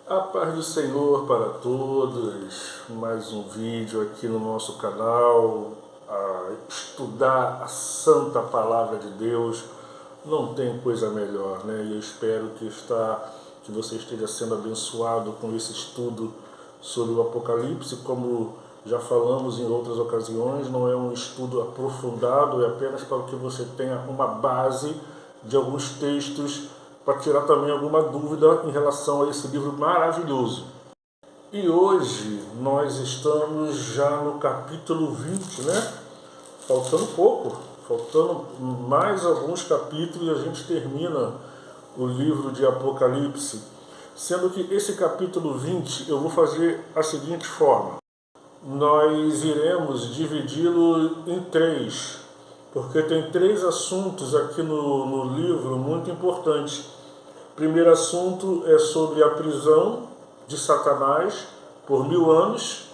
A paz do Senhor para todos, mais um vídeo aqui no nosso canal, a estudar a santa palavra de Deus. Não tem coisa melhor, né? E eu espero que você esteja sendo abençoado com esse estudo sobre o Apocalipse. Como já falamos em outras ocasiões, não é um estudo aprofundado, é apenas para que você tenha uma base de alguns textos para tirar também alguma dúvida em relação a esse livro maravilhoso. E hoje nós estamos já no capítulo 20, né? Faltando pouco, faltando mais alguns capítulos e a gente termina o livro de Apocalipse. Sendo que esse capítulo 20 eu vou fazer a seguinte forma. Nós iremos dividi-lo em três, porque tem três assuntos aqui no livro muito importantes. O primeiro assunto é sobre a prisão de Satanás por 1000 anos.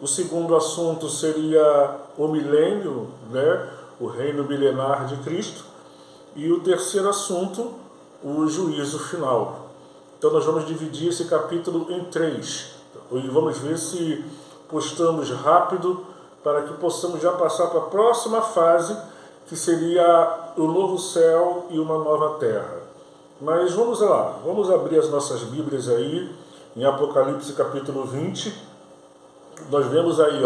O segundo assunto seria o milênio, né? O reino milenar de Cristo. E o terceiro assunto, o juízo final. Então nós vamos dividir esse capítulo em três. E vamos ver se postamos rápido para que possamos já passar para a próxima fase, que seria o novo céu e uma nova terra. Mas vamos lá, vamos abrir as nossas Bíblias aí, em Apocalipse capítulo 20. Nós vemos aí,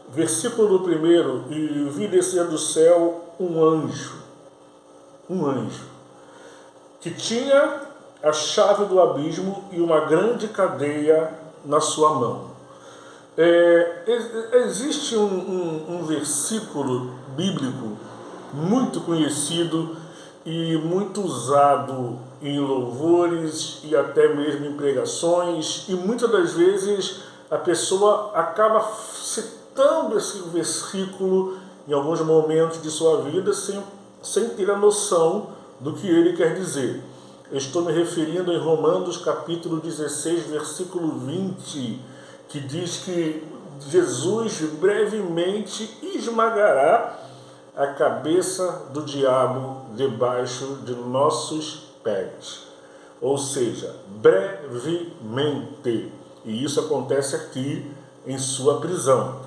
versículo 1, e vi descer do céu um anjo, que tinha a chave do abismo e uma grande cadeia na sua mão. Existe um versículo bíblico muito conhecido e muito usado em louvores e até mesmo em pregações, e muitas das vezes a pessoa acaba citando esse versículo em alguns momentos de sua vida sem ter a noção do que ele quer dizer. Eu estou me referindo em Romanos capítulo 16, versículo 20, que diz que Jesus brevemente esmagará a cabeça do diabo debaixo de nossos pés. Ou seja, brevemente. E isso acontece aqui em sua prisão.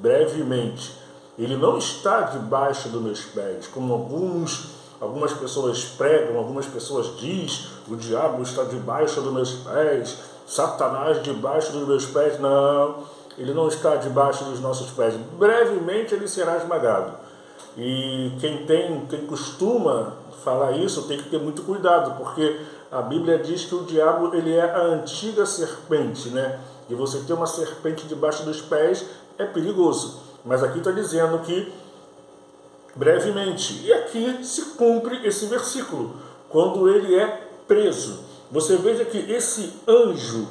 Brevemente. Ele não está debaixo dos meus pés, como algumas pessoas pregam, algumas pessoas dizem, o diabo está debaixo dos meus pés, Satanás debaixo dos meus pés. Não, ele não está debaixo dos nossos pés. Brevemente ele será esmagado. E quem costuma falar isso tem que ter muito cuidado, porque a Bíblia diz que o diabo ele é a antiga serpente, né? E você ter uma serpente debaixo dos pés é perigoso. Mas aqui está dizendo que brevemente. E aqui se cumpre esse versículo, quando ele é preso. Você veja que esse anjo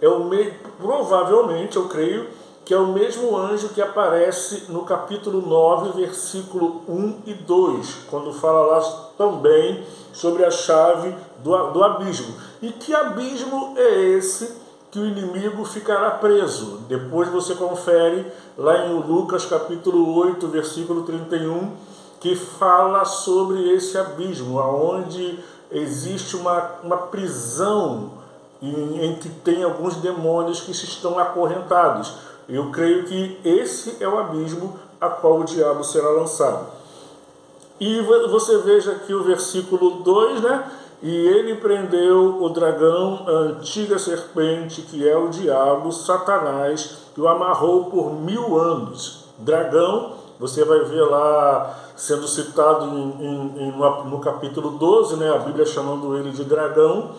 é o mesmo, provavelmente, eu creio, que é o mesmo anjo que aparece no capítulo 9, versículo 1 e 2, quando fala lá também sobre a chave do abismo. E que abismo é esse que o inimigo ficará preso? Depois você confere lá em Lucas capítulo 8, versículo 31, que fala sobre esse abismo, onde existe uma prisão em que tem alguns demônios que se estão acorrentados. Eu creio que esse é o abismo a qual o diabo será lançado. E você veja aqui o versículo 2, né? E ele prendeu o dragão, a antiga serpente, que é o diabo, Satanás, e o amarrou por 1000 anos. Dragão, você vai ver lá sendo citado no capítulo 12, né? A Bíblia chamando ele de dragão.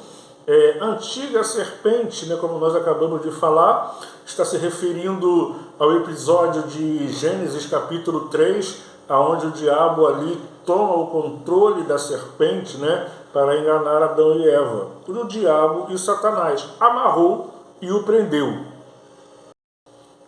Antiga serpente, né, como nós acabamos de falar, está se referindo ao episódio de Gênesis capítulo 3, onde o diabo ali toma o controle da serpente, né, para enganar Adão e Eva. O diabo e Satanás amarrou e o prendeu.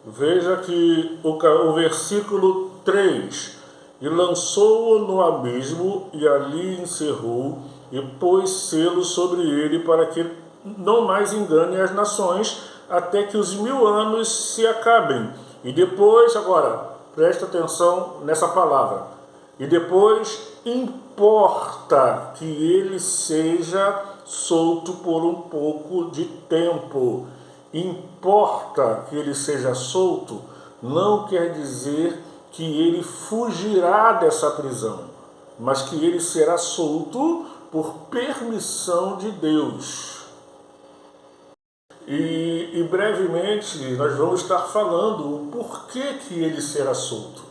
Veja que o versículo 3, e lançou-o no abismo e ali encerrou e pôs selo sobre ele para que não mais engane as nações até que os 1000 anos se acabem. E depois, agora, presta atenção nessa palavra, e depois importa que ele seja solto por um pouco de tempo. Importa que ele seja solto, não quer dizer que ele fugirá dessa prisão, mas que ele será solto por permissão de Deus. E brevemente nós vamos estar falando o porquê que ele será solto.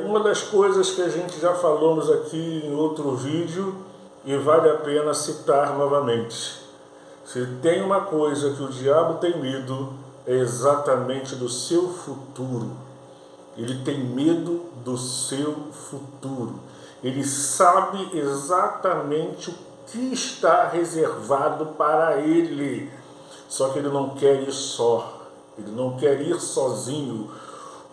Uma das coisas que a gente já falamos aqui em outro vídeo e vale a pena citar novamente. Se tem uma coisa que o diabo tem medo, é exatamente do seu futuro. Ele tem medo do seu futuro. Ele sabe exatamente o que está reservado para ele. Só que ele não quer ir só. Ele não quer ir sozinho.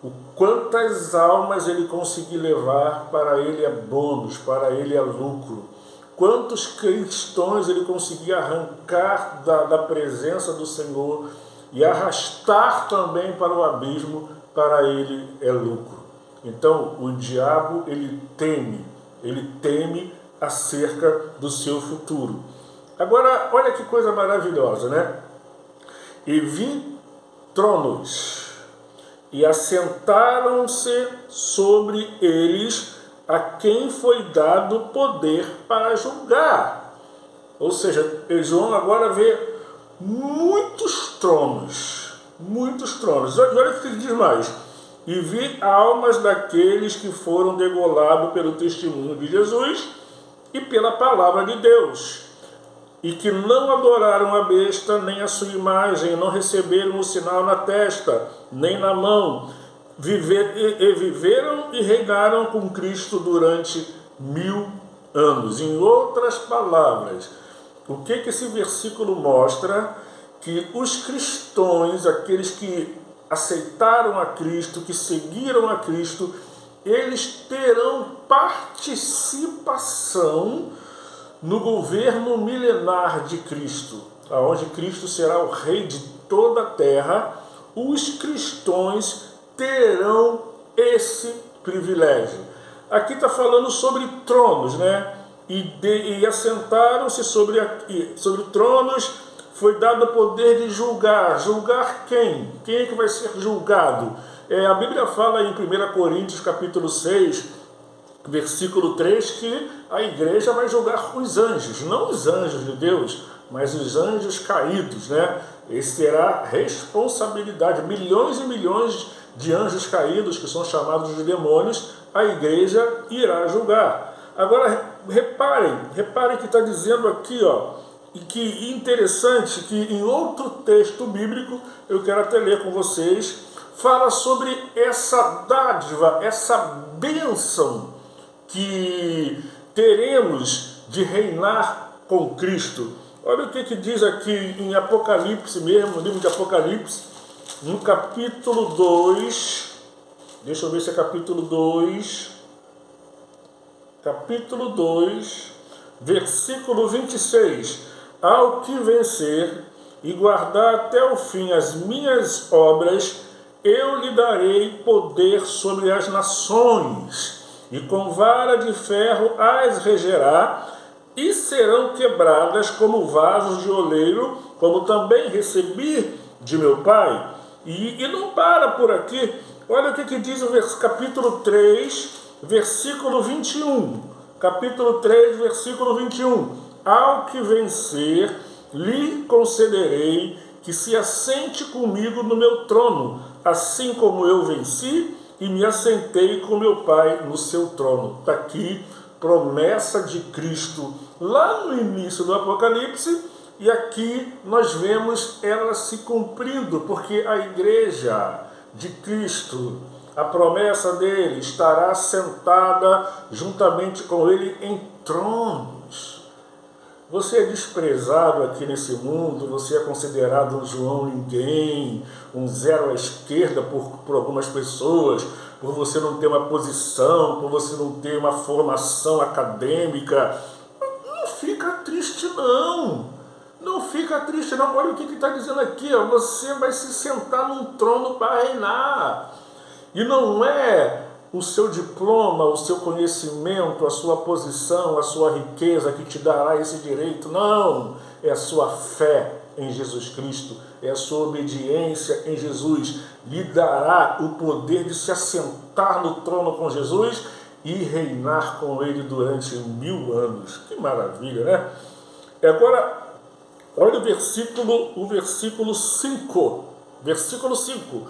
O quantas almas ele conseguir levar, para ele é bônus, para ele é lucro. Quantos cristãos ele conseguir arrancar da presença do Senhor e arrastar também para o abismo, para ele é lucro. Então o diabo ele teme acerca do seu futuro. Agora olha que coisa maravilhosa, né? E vi tronos, e assentaram-se sobre eles a quem foi dado poder para julgar. Ou seja, João agora vê muitos tronos. Olha o que ele diz mais. E vi almas daqueles que foram degolados pelo testemunho de Jesus e pela palavra de Deus, e que não adoraram a besta, nem a sua imagem, não receberam o sinal na testa, nem na mão. Viveram e reinaram com Cristo durante 1000 anos. Em outras palavras, o que esse versículo mostra? Que os cristãos, aqueles que aceitaram a Cristo, que seguiram a Cristo, eles terão participação no governo milenar de Cristo, onde Cristo será o rei de toda a terra. Os cristãos terão esse privilégio. Aqui está falando sobre tronos, né? E assentaram-se sobre tronos, foi dado o poder de julgar. Julgar quem? Quem é que vai ser julgado? A Bíblia fala em 1 Coríntios capítulo 6, versículo 3, que a igreja vai julgar os anjos, não os anjos de Deus, mas os anjos caídos, né? Esse terá responsabilidade. Milhões e milhões de anjos caídos, que são chamados de demônios, a igreja irá julgar. Agora, reparem que está dizendo aqui, e que interessante, que em outro texto bíblico, eu quero até ler com vocês, fala sobre essa dádiva, essa bênção que teremos de reinar com Cristo. Olha o que diz aqui em Apocalipse mesmo, no livro de Apocalipse, no capítulo 2, deixa eu ver se é capítulo 2, versículo 26, ao que vencer e guardar até o fim as minhas obras, eu lhe darei poder sobre as nações, e com vara de ferro as regerá, e serão quebradas como vasos de oleiro, como também recebi de meu Pai. E não para por aqui. Olha o que diz o capítulo 3, versículo 21. Capítulo 3, versículo 21. Ao que vencer, lhe concederei que se assente comigo no meu trono, assim como eu venci e me assentei com meu Pai no seu trono. Está aqui, promessa de Cristo, lá no início do Apocalipse, e aqui nós vemos ela se cumprindo, porque a igreja de Cristo, a promessa dele, estará sentada juntamente com ele em tronos. Você é desprezado aqui nesse mundo, você é considerado um João ninguém, um zero à esquerda por algumas pessoas, por você não ter uma posição, por você não ter uma formação acadêmica. Não fica triste não, olha o que está dizendo aqui, você vai se sentar num trono para reinar. E não é o seu diploma, o seu conhecimento, a sua posição, a sua riqueza que te dará esse direito. Não, é a sua fé em Jesus Cristo, é a sua obediência em Jesus, lhe dará o poder de se assentar no trono com Jesus e reinar com ele durante 1000 anos. Que maravilha, né? Agora, olha o versículo 5. Versículo 5.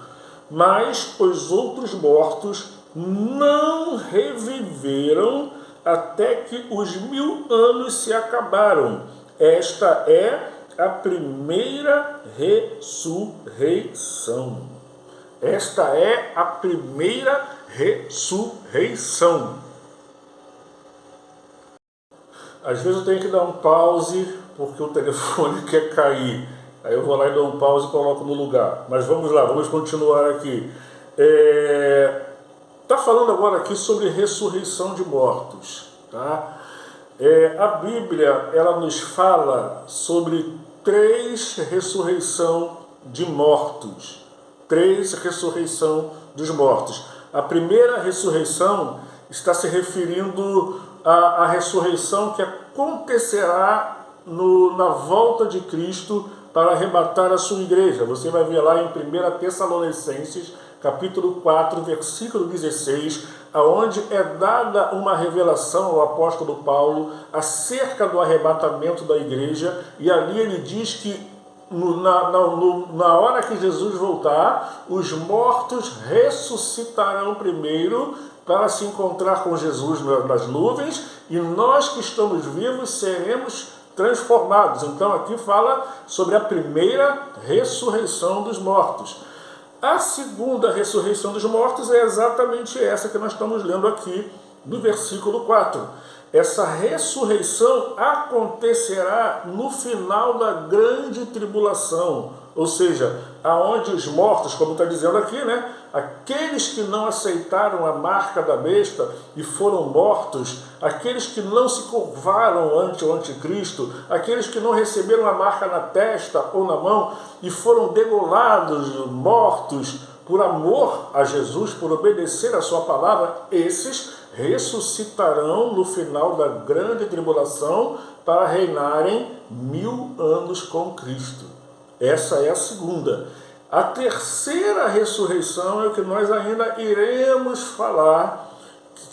Mas os outros mortos não reviveram até que os 1000 anos se acabaram. Esta é a primeira ressurreição. Esta é a primeira ressurreição. Às vezes eu tenho que dar um pause porque o telefone quer cair. Aí eu vou lá e dou um pause e coloco no lugar. Mas vamos lá, vamos continuar aqui. Está falando agora aqui sobre ressurreição de mortos. Tá? A Bíblia ela nos fala sobre 3 ressurreição de mortos. 3 ressurreição dos mortos. A primeira ressurreição está se referindo à ressurreição que acontecerá na volta de Cristo para arrebatar a sua igreja. Você vai ver lá em 1 Tessalonicenses, capítulo 4, versículo 16, aonde é dada uma revelação ao apóstolo Paulo acerca do arrebatamento da igreja, e ali ele diz que na hora que Jesus voltar, os mortos ressuscitarão primeiro para se encontrar com Jesus nas nuvens, e nós que estamos vivos seremos transformados. Então aqui fala sobre a primeira ressurreição dos mortos. A segunda ressurreição dos mortos é exatamente essa que nós estamos lendo aqui no versículo 4. Essa ressurreição acontecerá no final da grande tribulação, ou seja, aonde os mortos, como está dizendo aqui, né? Aqueles que não aceitaram a marca da besta e foram mortos, aqueles que não se curvaram ante o anticristo, aqueles que não receberam a marca na testa ou na mão e foram degolados, mortos por amor a Jesus, por obedecer a sua palavra, esses ressuscitarão no final da grande tribulação para reinarem 1000 anos com Cristo. Essa é a segunda. A terceira ressurreição é o que nós ainda iremos falar,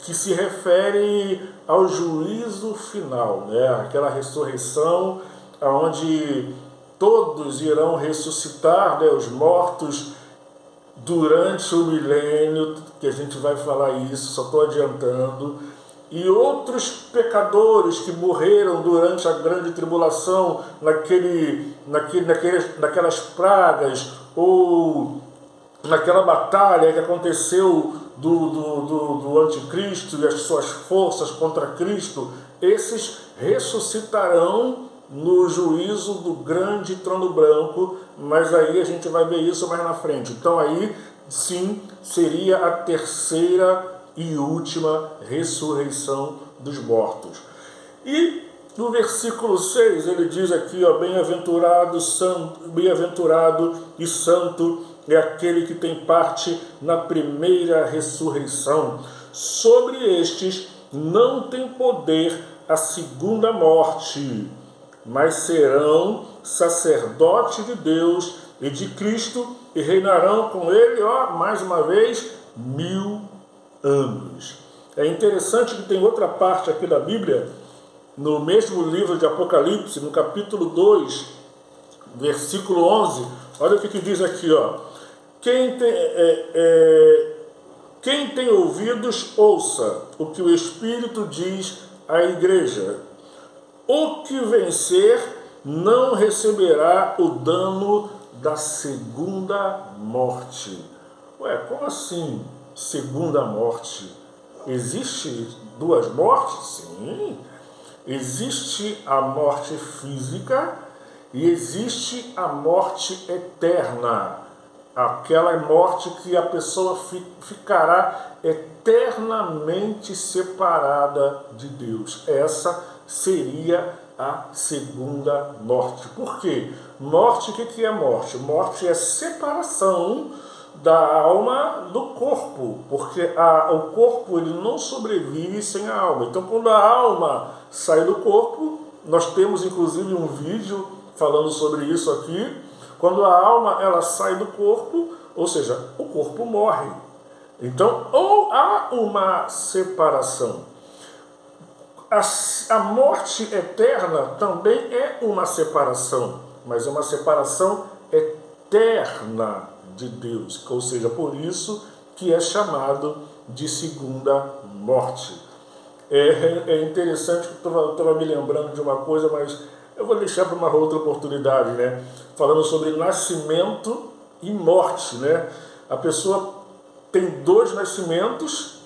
que se refere ao juízo final, né? Aquela ressurreição onde todos irão ressuscitar, né? Os mortos durante o milênio, que a gente vai falar isso, só estou adiantando, e outros pecadores que morreram durante a grande tribulação, naquelas pragas, ou naquela batalha que aconteceu do anticristo e as suas forças contra Cristo, esses ressuscitarão no juízo do grande trono branco, mas aí a gente vai ver isso mais na frente. Então aí sim seria a terceira e última ressurreição dos mortos. E no versículo 6 ele diz aqui, ó, bem-aventurado e santo é aquele que tem parte na primeira ressurreição. Sobre estes não tem poder a segunda morte, mas serão sacerdotes de Deus e de Cristo e reinarão com ele, ó, mais uma vez, 1000 anos. É interessante que tem outra parte aqui da Bíblia, no mesmo livro de Apocalipse, no capítulo 2, versículo 11, olha o que diz aqui, ó. Quem tem ouvidos, ouça o que o Espírito diz à igreja. O que vencer não receberá o dano da segunda morte. Ué, como assim segunda morte? Existe 2 mortes? Sim. Existe a morte física e existe a morte eterna. Aquela morte que a pessoa ficará eternamente separada de Deus. Essa seria a segunda morte. Por quê? Morte, o que é morte? Morte é separação da alma do corpo, porque o corpo ele não sobrevive sem a alma. Então, quando a alma sai do corpo, nós temos inclusive um vídeo falando sobre isso aqui. Quando a alma ela sai do corpo, ou seja, o corpo morre. Então, ou há uma separação. A morte eterna também é uma separação, mas é uma separação eterna de Deus, ou seja, por isso que é chamado de segunda morte. É interessante que eu estava me lembrando de uma coisa, mas eu vou deixar para uma outra oportunidade, né? Falando sobre nascimento e morte, né? A pessoa tem 2 nascimentos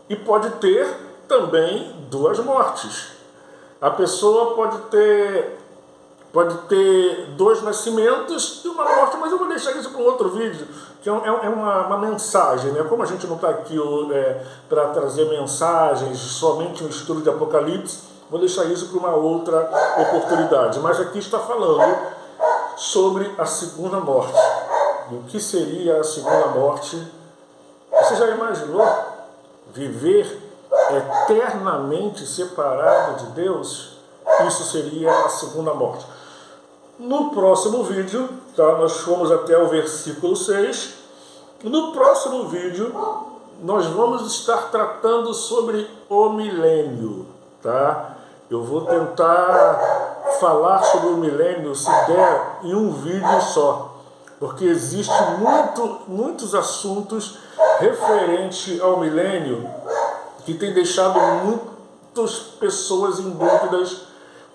e pode ter também 2 mortes. A pessoa pode ter 2 nascimentos e uma morte, mas eu vou deixar isso para um outro vídeo, que é uma mensagem, né? Como a gente não está aqui para trazer mensagens, somente um estudo de Apocalipse, vou deixar isso para uma outra oportunidade. Mas aqui está falando sobre a segunda morte. E o que seria a segunda morte? Você já imaginou viver eternamente separado de Deus? Isso seria a segunda morte. No próximo vídeo, tá, nós fomos até o versículo 6. No próximo vídeo, nós vamos estar tratando sobre o milênio. Tá? Eu vou tentar falar sobre o milênio, se der, em um vídeo só. Porque existem muitos assuntos referentes ao milênio que tem deixado muitas pessoas em dúvidas,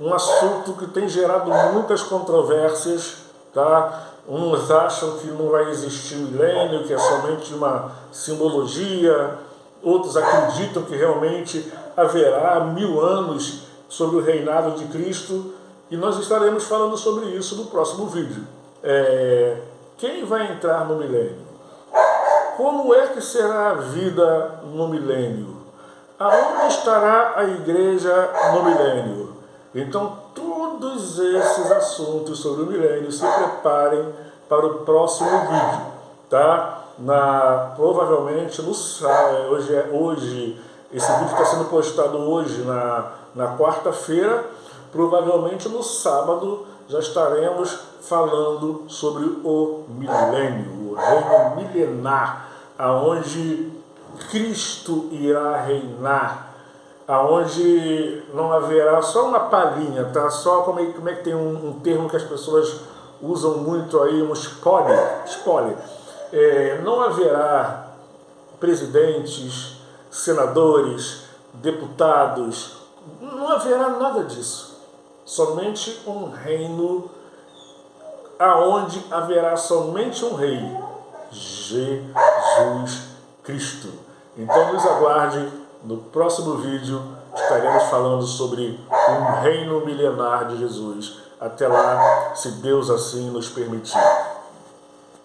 um assunto que tem gerado muitas controvérsias, tá? Uns acham que não vai existir milênio, que é somente uma simbologia, outros acreditam que realmente haverá 1000 anos sobre o reinado de Cristo, e nós estaremos falando sobre isso no próximo vídeo. Quem vai entrar no milênio? Como é que será a vida no milênio? Aonde estará a igreja no milênio? Então, todos esses assuntos sobre o milênio, se preparem para o próximo vídeo, tá? Provavelmente no sábado, hoje esse vídeo está sendo postado hoje na quarta-feira, provavelmente no sábado já estaremos falando sobre o milênio, o reino milenar, aonde Cristo irá reinar, aonde não haverá só uma palhinha, tá? Só como é que tem um termo que as pessoas usam muito aí, um spoiler. Não haverá presidentes, senadores, deputados, não haverá nada disso. Somente um reino aonde haverá somente um rei, Jesus Cristo. Então nos aguarde, no próximo vídeo estaremos falando sobre um reino milenar de Jesus. Até lá, se Deus assim nos permitir.